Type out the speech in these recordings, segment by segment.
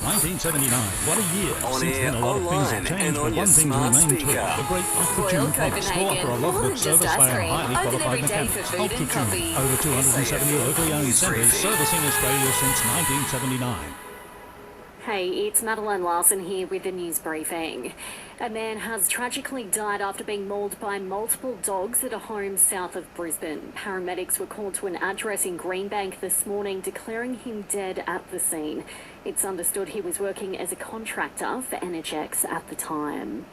1979. What a year. On Since air, then, a lot of things have online, changed, and but on one your thing smart remains true. speaker. The great Ultra Royal Tune pubs still offer a Copenhagen, logbook more than service. just They ice are cream. highly Open qualified every day mechanics. for food Ultra and Tune, coffee. over 270 locally owned News centres briefing. servicing Australia since 1979. Hey, it's Madeline Larson here with the news briefing. A man has tragically died after being mauled by multiple dogs at a home south of Brisbane. Paramedics were called to an address in Greenbank this morning, declaring him dead at the scene. It's understood he was working as a contractor for NHX at the time.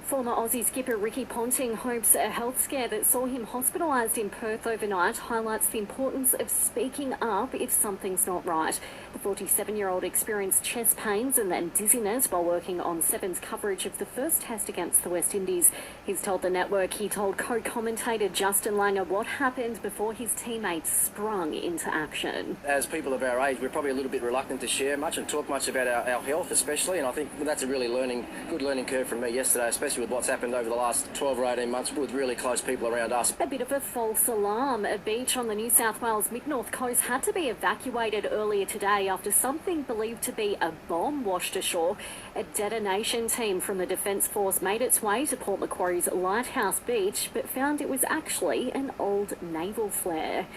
Former Aussie skipper Ricky Ponting hopes a health scare that saw him hospitalised in Perth overnight highlights the importance of speaking up if something's not right. The 47-year-old experienced chest pains and then dizziness while working on Seven's coverage of the first test against the West Indies. He's told the network he told co-commentator Justin Langer what happened before his teammates sprung into action. As people of our age, we're probably a little bit reluctant to share much and talk much about our health especially, and I think that's a really good learning curve from me yesterday, especially with what's happened over the last 12 or 18 months with really close people around us. A bit of a false alarm. A beach on the New South Wales mid-north coast had to be evacuated earlier today after something believed to be a bomb washed ashore. A detonation team from the Defence Force made its way to Port Macquarie's Lighthouse Beach but found it was actually an old naval flare.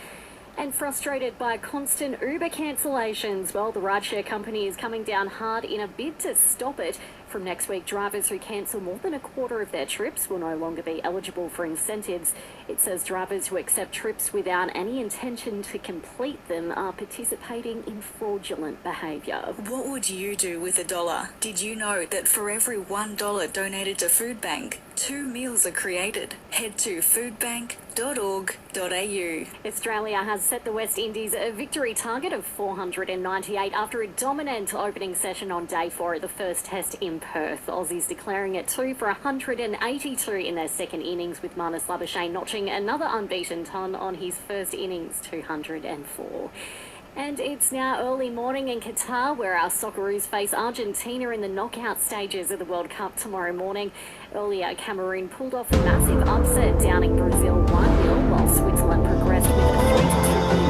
And frustrated by constant Uber cancellations, well, the rideshare company is coming down hard in a bid to stop it. From next week, drivers who cancel more than a quarter of their trips will no longer be eligible for incentives. It says drivers who accept trips without any intention to complete them are participating in fraudulent behaviour. What would you do with $1? Did you know that for every $1 donated to Food Bank, 2 meals are created? Head to foodbank.org.au. Australia has set the West Indies a victory target of 498 after a dominant opening session on day 4 at the first test in Perth. Aussies declaring it 2 for 182 in their second innings, with Marnus Labuschagne notching another unbeaten ton on his first innings, 204. And it's now early morning in Qatar, where our Socceroos face Argentina in the knockout stages of the World Cup tomorrow morning. Earlier, Cameroon pulled off a massive upset, downing Brazil 1-0, while Switzerland progressed with a 3-2 win.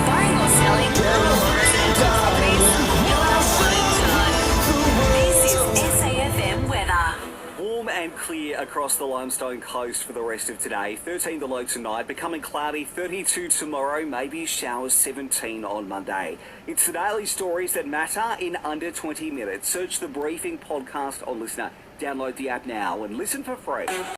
Buying or selling rural or residential properties? You'll have one in charge. This is SAFM weather. Warm and clear across the Limestone coast for the rest of today. 13 the low tonight, becoming cloudy, 32 tomorrow, maybe showers 17 on Monday. It's the daily stories that matter in under 20 minutes. Search the Briefing podcast on Listener. Download the app now and listen for free.